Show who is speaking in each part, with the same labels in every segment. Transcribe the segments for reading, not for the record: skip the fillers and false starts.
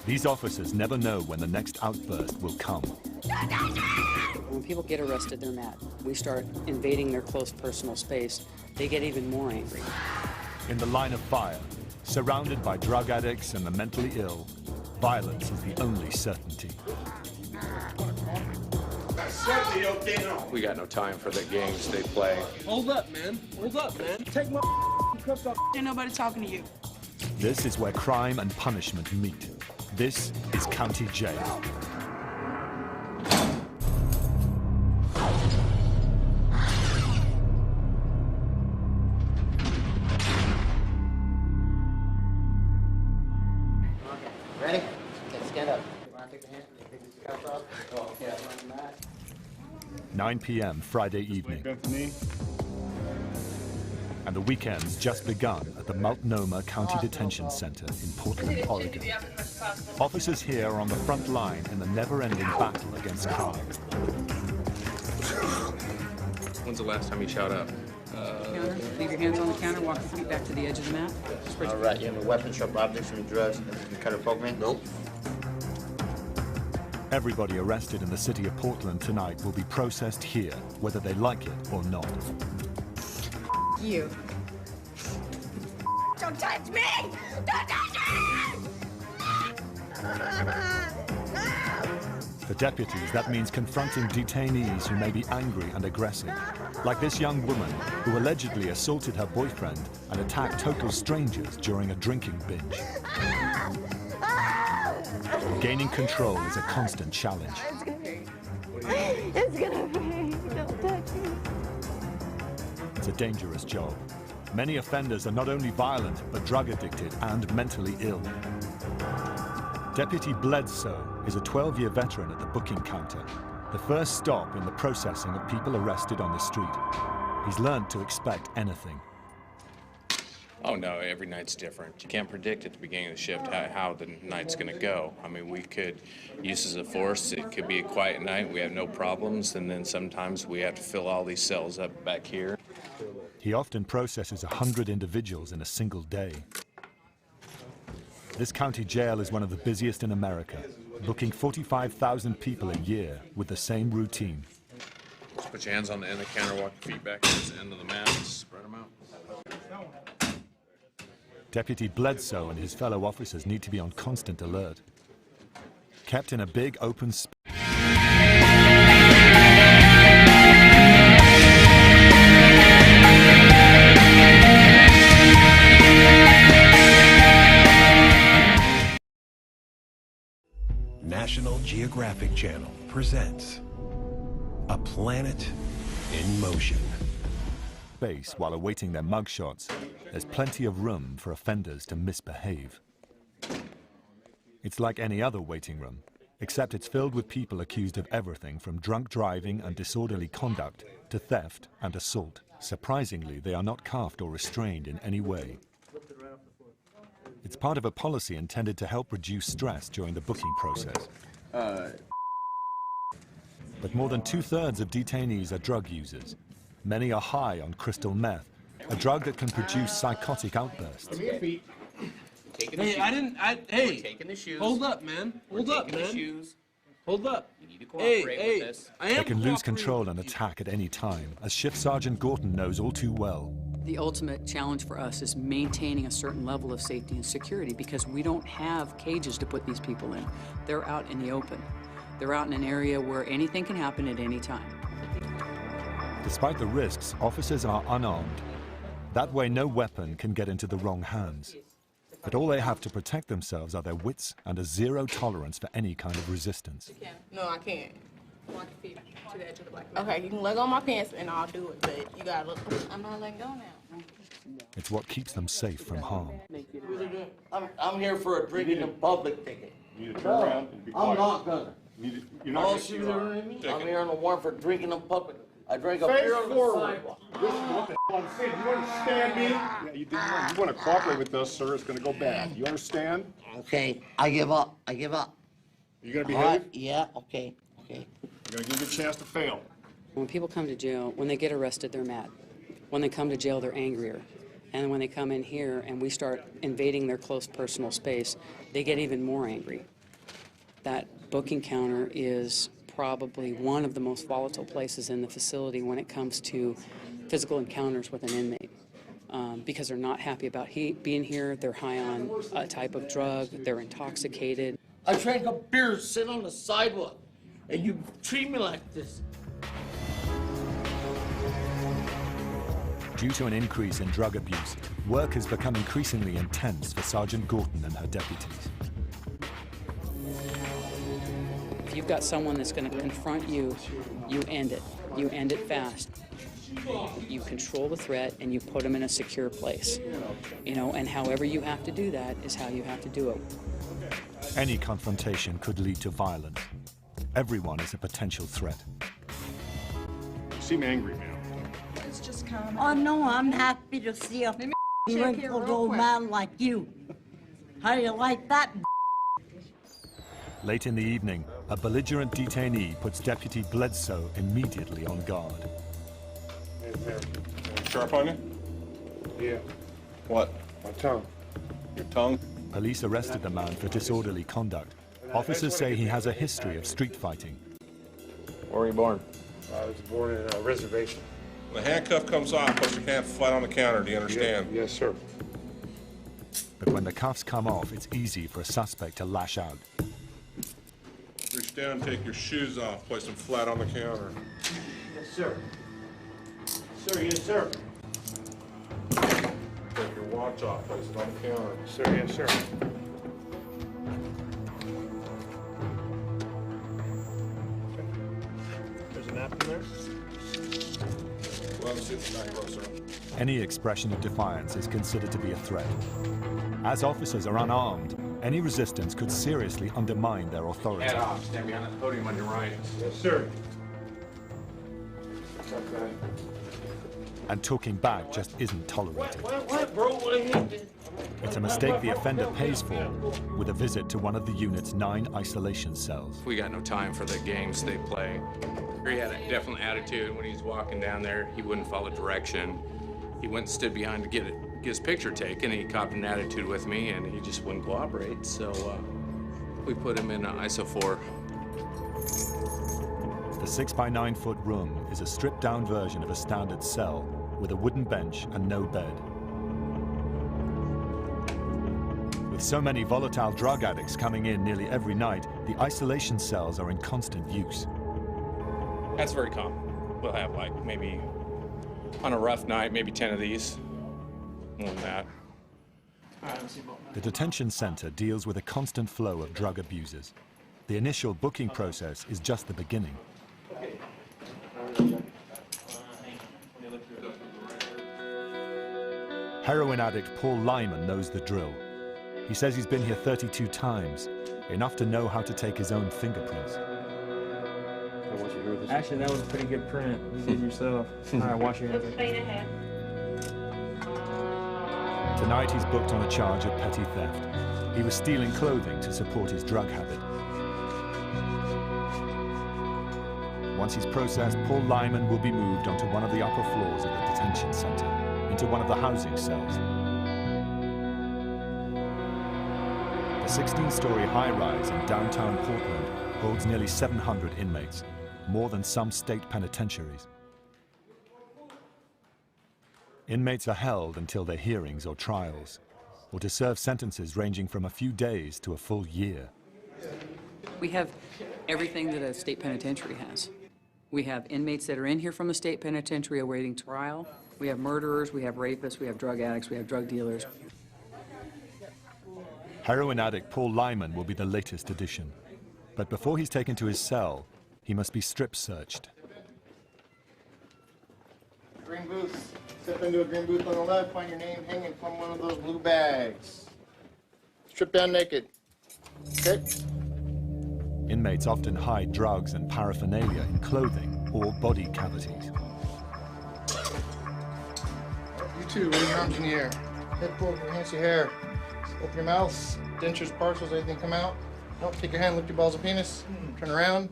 Speaker 1: These officers never know when the next outburst will come.
Speaker 2: When people get arrested, they're mad. We start invading their close personal space. They get even more angry.
Speaker 1: In the line of fire, surrounded by drug addicts and the mentally ill, violence is the only certainty.
Speaker 3: We got no time for the games they play.
Speaker 4: Hold up, man. Hold up, man. Take my cuffs off.
Speaker 5: Ain't nobody talking to you.
Speaker 1: This is where crime and punishment meet. This is County Jail.
Speaker 2: Ready? Okay, stand up. You want to take the hand? Take the cuffs off? Oh, yeah.
Speaker 1: 9 p.m. Friday evening. And the weekend's just begun at the Multnomah County Detention Center in Portland, Oregon. Officers here are on the front line in the never-ending battle against crime.
Speaker 3: When's the last time you shot up?
Speaker 2: Counter. Leave your hands on the counter. Walk your feet back to the edge of the mat.
Speaker 6: All right, you have any weapons, sharp objects, any drugs, any kind of program? Nope.
Speaker 1: Everybody arrested in the city of Portland tonight will be processed here, whether they like it or not.
Speaker 5: You.
Speaker 7: Don't touch me! Don't touch me!
Speaker 1: For deputies, that means confronting detainees who may be angry and aggressive, like this young woman who allegedly assaulted her boyfriend and attacked total strangers during a drinking binge. Gaining control is a constant challenge.
Speaker 7: It's gonna hurt. Don't touch me.
Speaker 1: It's a dangerous job. Many offenders are not only violent, but drug addicted and mentally ill. Deputy Bledsoe is a 12-year veteran at the booking counter, the first stop in the processing of people arrested on the street. He's learned to expect anything.
Speaker 3: Oh no, every night's different. You can't predict at the beginning of the shift how the night's going to go. I mean, we could use as a force. It could be a quiet night. We have no problems, and then sometimes we have to fill all these cells up back here.
Speaker 1: He often processes 100 individuals in a single day. This county jail is one of the busiest in America, booking 45,000 people a year with the same routine.
Speaker 3: Just put your hands on the end of the counter, walk your feet back to the end of the mat, and spread them out.
Speaker 1: Deputy Bledsoe and his fellow officers need to be on constant alert. Kept in a big open space.
Speaker 8: National Geographic Channel presents A Planet in Motion.
Speaker 1: While awaiting their mugshots, there's plenty of room for offenders to misbehave. It's like any other waiting room, except it's filled with people accused of everything from drunk driving and disorderly conduct to theft and assault. Surprisingly, they are not cuffed or restrained in any way. It's part of a policy intended to help reduce stress during the booking process. But more than 2/3 of detainees are drug users. Many are high on crystal meth, a drug that can produce psychotic outbursts.
Speaker 4: Hey, taking the shoes. Hold up, man. Hold up, man. Hold up.
Speaker 3: You need to cooperate with this.
Speaker 1: They can lose control and attack at any time, as Shift Sergeant Gorton knows all too well.
Speaker 2: The ultimate challenge for us is maintaining a certain level of safety and security because we don't have cages to put these people in. They're out in the open. They're out in an area where anything can happen at any time.
Speaker 1: Despite the risks, officers are unarmed. That way no weapon can get into the wrong hands. But all they have to protect themselves are their wits and a zero tolerance for any kind of resistance.
Speaker 5: No, I can't. Walk your feet to the edge of the black mat. Okay, you can let go of my pants and I'll do it, but you gotta look. I'm not letting go now.
Speaker 1: It's what keeps them safe from harm.
Speaker 6: I'm here for a drinking in public ticket.
Speaker 9: You need to turn around and be quiet.
Speaker 6: I'm not gonna.
Speaker 9: You're not
Speaker 6: Oh,
Speaker 9: gonna
Speaker 6: shoot,
Speaker 9: you are.
Speaker 6: I'm here on a warrant for drinking in public. I drank a
Speaker 9: Face
Speaker 6: beer on the
Speaker 9: forward.
Speaker 6: sidewalk.
Speaker 9: Listen to what the hell I'm saying. You understand me? Yeah, you do. You want to cooperate with us, sir? It's going to go bad. You understand?
Speaker 6: Okay, I give up. I give up.
Speaker 9: You going to
Speaker 6: All
Speaker 9: behave?
Speaker 6: right, yeah, okay, okay.
Speaker 9: You're going to give you a chance to fail.
Speaker 2: When people come to jail, when they get arrested, they're mad. When they come to jail, they're angrier. And when they come in here and we start invading their close personal space, they get even more angry. That booking counter is probably one of the most volatile places in the facility when it comes to physical encounters with an inmate. Because they're not happy about being here, they're high on a type of drug, they're intoxicated.
Speaker 10: I drank a beer, sit on the sidewalk, and you treat me like this.
Speaker 1: Due to an increase in drug abuse, work has become increasingly intense for Sergeant Gorton and her deputies.
Speaker 2: If you've got someone that's going to confront you, you end it. You end it fast. You control the threat and you put them in a secure place. You know, and however you have to do that is how you have to do it.
Speaker 1: Any confrontation could lead to violence. Everyone is a potential threat.
Speaker 9: You seem angry, ma'am.
Speaker 11: It's just calm.
Speaker 7: Oh, no, I'm happy to see a wrinkled old man like you. How do you like that?
Speaker 1: Late in the evening, a belligerent detainee puts Deputy Bledsoe immediately on guard.
Speaker 9: Sharp on you? Yeah.
Speaker 12: What?
Speaker 9: My tongue.
Speaker 12: Your tongue?
Speaker 1: Police arrested the man for disorderly conduct. Officers say he has a history of street fighting.
Speaker 12: Where were you born?
Speaker 9: I was born in a reservation.
Speaker 12: The handcuff comes off, but you can't fight on the counter, do you understand?
Speaker 9: Yes, sir.
Speaker 1: But when the cuffs come off, it's easy for a suspect to lash out.
Speaker 12: Reach down, take your shoes off, place them flat on the counter.
Speaker 10: Yes, sir. Sir, yes, sir.
Speaker 12: Take your watch off, place it on the counter.
Speaker 9: Sir, yes, sir. There's a napkin there?
Speaker 12: Well, sit in the back row, sir.
Speaker 1: Any expression of defiance is considered to be a threat. As officers are unarmed, any resistance could seriously undermine their authority.
Speaker 3: Head off, stand behind the podium on your right.
Speaker 9: Yes, sir.
Speaker 1: And talking back just isn't tolerated.
Speaker 10: What, bro? What are you?
Speaker 1: It's a mistake the offender pays for with a visit to one of the unit's 9 isolation cells.
Speaker 3: We got no time for the games they play. He had a definite attitude when he was walking down there. He wouldn't follow direction. He went and stood behind to get his picture taken. He copped an attitude with me, and he just wouldn't cooperate. So we put him in ISO 4.
Speaker 1: The 6 by 9 foot room is a stripped down version of a standard cell with a wooden bench and no bed. With so many volatile drug addicts coming in nearly every night, the isolation cells are in constant use.
Speaker 3: That's very common. We'll have like maybe on a rough night, maybe 10 of these. More than that.
Speaker 1: The detention center deals with a constant flow of drug abusers. The initial booking process is just the beginning. Heroin addict Paul Lyman knows the drill. He says he's been here 32 times, enough to know how to take his own fingerprints.
Speaker 4: Actually, that was a pretty good print. You did yourself. All right, wash your hands.
Speaker 1: Tonight he's booked on a charge of petty theft. He was stealing clothing to support his drug habit. Once he's processed, Paul Lyman will be moved onto one of the upper floors of the detention center, into one of the housing cells. The 16-story high-rise in downtown Portland holds nearly 700 inmates, more than some state penitentiaries. Inmates are held until their hearings or trials, or to serve sentences ranging from a few days to a full year.
Speaker 2: We have everything that a state penitentiary has. We have inmates that are in here from the state penitentiary awaiting trial. We have murderers, we have rapists, we have drug addicts, we have drug dealers.
Speaker 1: Heroin addict Paul Lyman will be the latest addition. But before he's taken to his cell, he must be strip searched.
Speaker 6: Green booth. Step into a green booth on the left, find your name hanging from one of those blue bags. Strip down naked. Okay?
Speaker 1: Inmates often hide drugs and paraphernalia in clothing or body cavities.
Speaker 6: You too, raise your arms in the air. Head forward, enhance your hair. Open your mouth, dentures, partials, anything come out. Nope, take your hand, lift your balls of penis, turn around.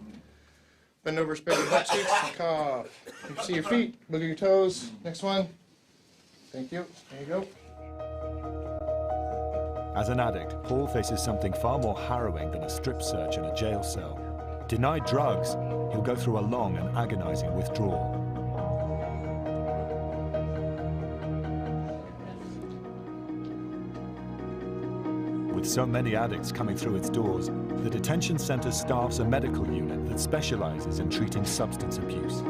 Speaker 6: Bend over, spread your butt cheeks, and cough. You see your feet, look at your toes. Next one. Thank you. There you go.
Speaker 1: As an addict, Paul faces something far more harrowing than a strip search in a jail cell. Denied drugs, he'll go through a long and agonizing withdrawal. With so many addicts coming through its doors, the detention center staffs a medical unit that specializes in treating substance abuse.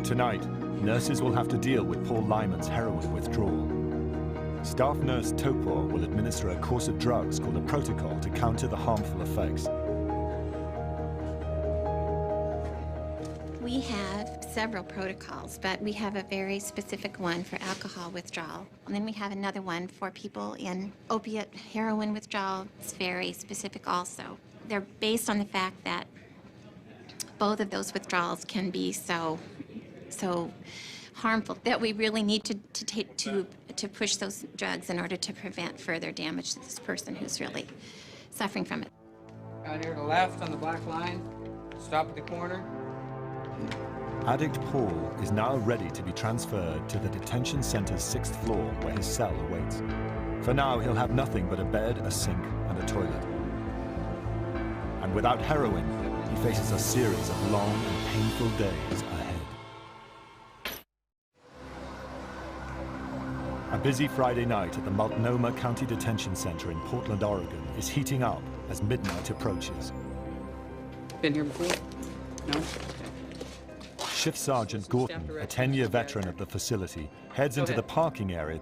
Speaker 1: Tonight, nurses will have to deal with Paul Lyman's heroin withdrawal. Staff nurse Topor will administer a course of drugs called a protocol to counter the harmful effects.
Speaker 11: We have several protocols, but we have a very specific one for alcohol withdrawal. And then we have another one for people in opiate heroin withdrawal. It's very specific also. They're based on the fact that both of those withdrawals can be so harmful that we really need to push those drugs in order to prevent further damage to this person who's really suffering from it.
Speaker 4: Down here to the left on the black line, stop at the corner.
Speaker 1: Addict Paul is now ready to be transferred to the detention center's 6th floor where his cell awaits. For now, he'll have nothing but a bed, a sink, and a toilet. And without heroin, he faces a series of long and painful days ahead. A busy Friday night at the Multnomah County Detention Center in Portland, Oregon is heating up as midnight approaches.
Speaker 2: Been here before? No?
Speaker 1: Shift Sergeant Gorton, a 10-year veteran of the facility, heads into the parking area to